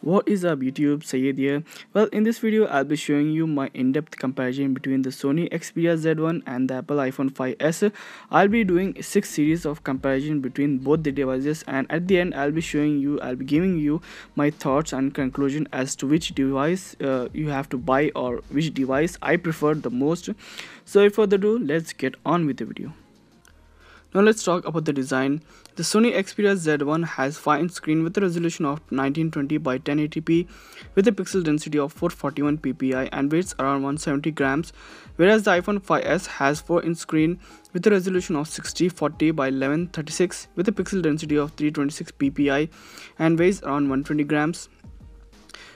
What is up YouTube, Sayed here. Well, in this video I'll be showing you my in-depth comparison between the Sony Xperia Z1 and the Apple iPhone 5s. I'll be doing 6 series of comparison between both the devices, and at the end I'll be giving you my thoughts and conclusion as to which device you have to buy or which device I prefer the most. So without further ado, let's get on with the video. Now let's talk about the design. The Sony Xperia Z1 has 5-inch screen with a resolution of 1920 by 1080p with a pixel density of 441 ppi and weighs around 170 grams, whereas the iPhone 5s has 4-inch screen with a resolution of 6040 by 1136 with a pixel density of 326 ppi and weighs around 120 grams.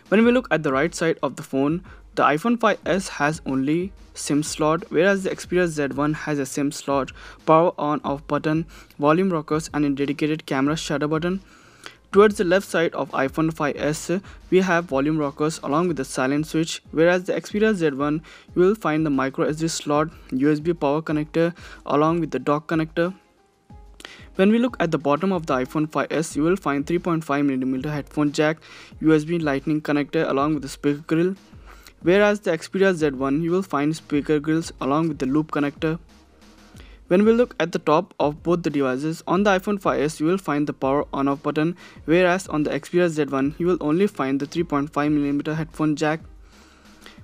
When we look at the right side of the phone, the iPhone 5s has only SIM slot, whereas the Xperia Z1 has a SIM slot, power on off button, volume rockers and a dedicated camera shutter button. Towards the left side of iPhone 5s, we have volume rockers along with the silent switch, whereas the Xperia Z1 you will find the micro SD slot, USB power connector along with the dock connector. When we look at the bottom of the iPhone 5s, you will find 3.5mm headphone jack, USB lightning connector along with the speaker grill. Whereas the Xperia Z1 you will find speaker grills along with the loop connector. When we look at the top of both the devices, on the iPhone 5s you will find the power on off button, whereas on the Xperia Z1 you will only find the 3.5mm headphone jack.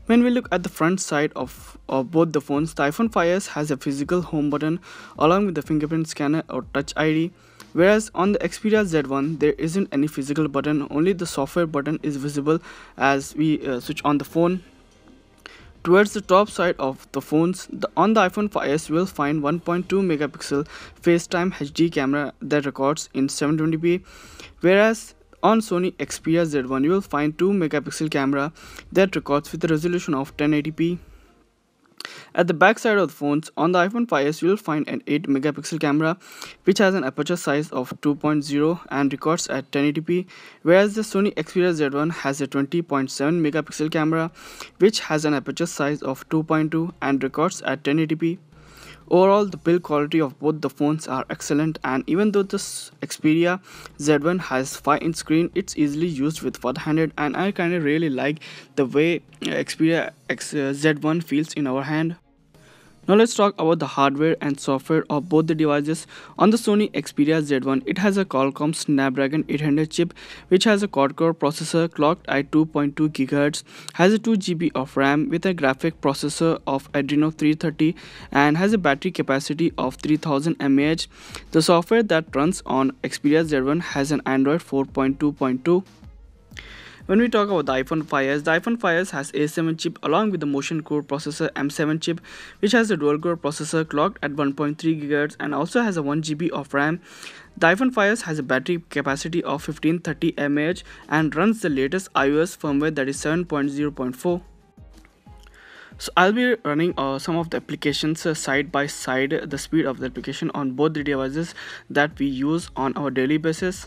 When we look at the front side of both the phones, the iPhone 5s has a physical home button along with the fingerprint scanner or touch ID. Whereas on the Xperia Z1 there isn't any physical button, only the software button is visible as we switch on the phone. Towards the top side of the phones, on the iPhone 5s you will find 1.2 megapixel FaceTime HD camera that records in 720p, whereas on Sony Xperia Z1 you will find 2 megapixel camera that records with a resolution of 1080p. At the back side of the phones, on the iPhone 5s you will find an 8 megapixel camera which has an aperture size of 2.0 and records at 1080p, whereas the Sony Xperia Z1 has a 20.7 megapixel camera which has an aperture size of 2.2 and records at 1080p. Overall, the build quality of both the phones are excellent, and even though the Xperia Z1 has 5-inch screen, it's easily used with one-handed, and I kinda really like the way Xperia Z1 feels in our hand. Now let's talk about the hardware and software of both the devices. On the Sony Xperia Z1, it has a Qualcomm Snapdragon 800 chip which has a quad-core processor clocked at 2.2 GHz, has a 2 GB of RAM with a graphic processor of Adreno 330 and has a battery capacity of 3000 mAh. The software that runs on Xperia Z1 has an Android 4.2.2. When we talk about the iPhone 5s has A7 chip along with the motion core processor M7 chip which has a dual core processor clocked at 1.3 GHz and also has a 1 GB of RAM. The iPhone 5s has a battery capacity of 1530 mAh and runs the latest iOS firmware, that is 7.0.4. So I'll be running some of the applications side by side, the speed of the application on both the devices that we use on our daily basis.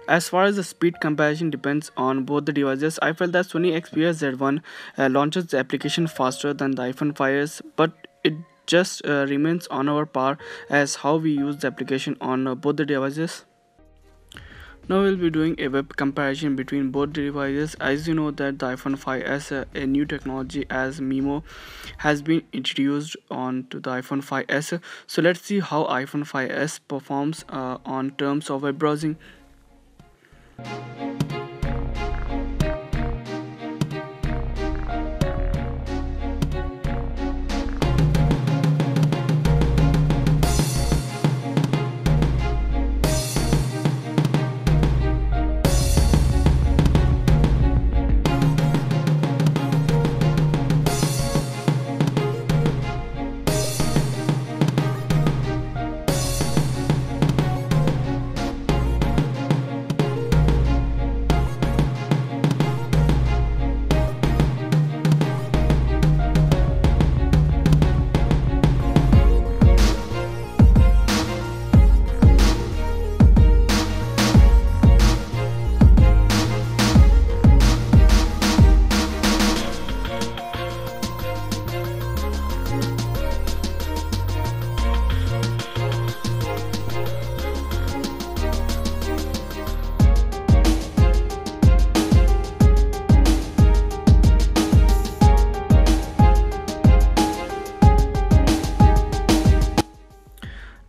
As far as the speed comparison depends on both the devices, I felt that Sony Xperia Z1 launches the application faster than the iPhone 5s, but it just remains on our par as how we use the application on both the devices. Now we'll be doing a web comparison between both devices. As you know that the iPhone 5s, a new technology as Mimo, has been introduced on to the iPhone 5s. So let's see how iPhone 5s performs on terms of web browsing.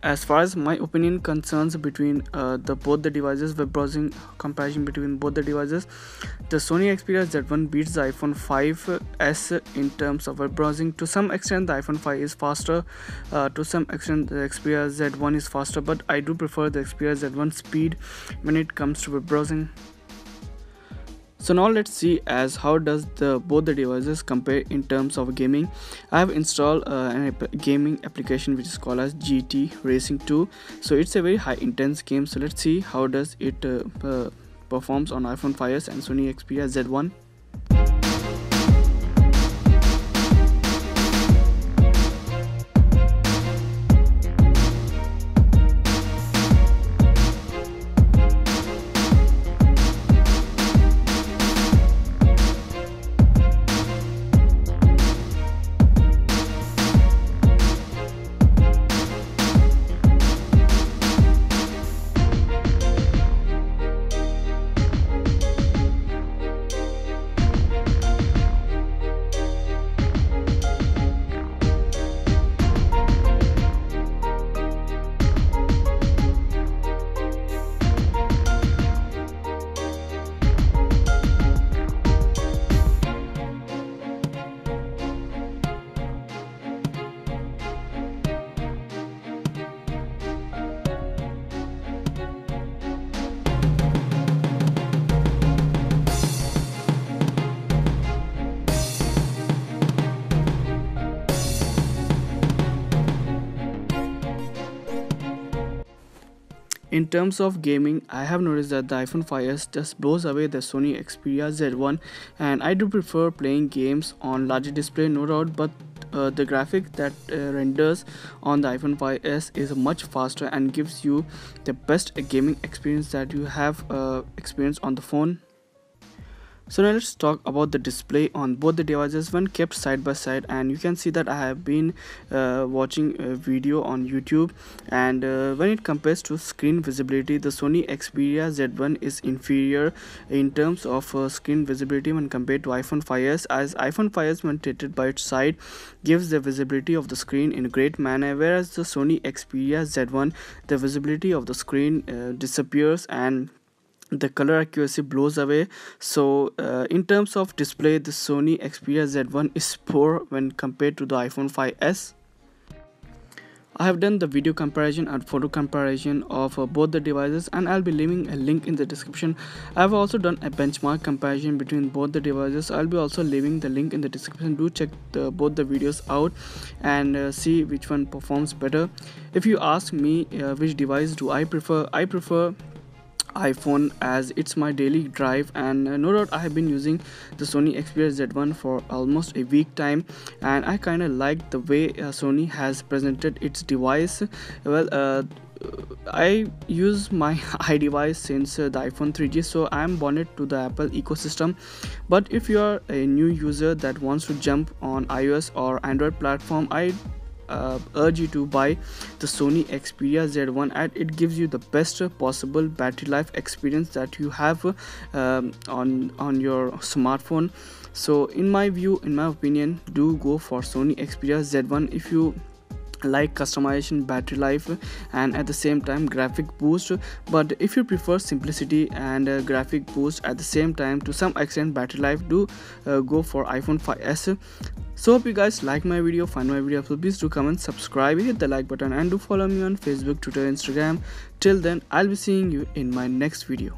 As far as my opinion concerns between both the devices, web browsing comparison between both the devices, the Sony Xperia Z1 beats the iPhone 5s in terms of web browsing. To some extent the iPhone 5 is faster, to some extent the Xperia Z1 is faster, but I do prefer the Xperia Z1 speed when it comes to web browsing. So now let's see as how does both the devices compare in terms of gaming. I have installed a gaming application which is called as GT Racing 2. So it's a very high intense game. So let's see how does it performs on iPhone 5s and Sony Xperia Z1. In terms of gaming, I have noticed that the iPhone 5s just blows away the Sony Xperia Z1, and I do prefer playing games on larger display, no doubt, but the graphic that renders on the iPhone 5s is much faster and gives you the best gaming experience that you have experienced on the phone. So now let's talk about the display on both the devices when kept side by side, and you can see that I have been watching a video on YouTube, and when it compares to screen visibility, the Sony Xperia Z1 is inferior in terms of screen visibility when compared to iPhone 5s, as iPhone 5s when tilted by its side gives the visibility of the screen in a great manner, whereas the Sony Xperia Z1, the visibility of the screen disappears and the color accuracy blows away. So in terms of display, the Sony Xperia Z1 is poor when compared to the iPhone 5s. I have done the video comparison and photo comparison of both the devices, and I'll be leaving a link in the description. I have also done a benchmark comparison between both the devices. I'll be also leaving the link in the description. Do check both the videos out and see which one performs better. If you ask me which device do I prefer iPhone, as it's my daily drive, and no doubt I have been using the Sony Xperia Z1 for almost a week time, and I kind of like the way Sony has presented its device. Well, I use my iDevice since the iPhone 3G, so I am bonded to the Apple ecosystem. But if you are a new user that wants to jump on iOS or Android platform, I urge you to buy the Sony Xperia Z1, and it gives you the best possible battery life experience that you have on your smartphone. So in my view, in my opinion, do go for Sony Xperia Z1 if you like customization, battery life, and at the same time graphic boost. But if you prefer simplicity and graphic boost at the same time, to some extent battery life, do go for iPhone 5s. So hope you guys like my video, find my video, so please do comment, subscribe, hit the like button, and do follow me on Facebook, Twitter, Instagram. Till then, I'll be seeing you in my next video.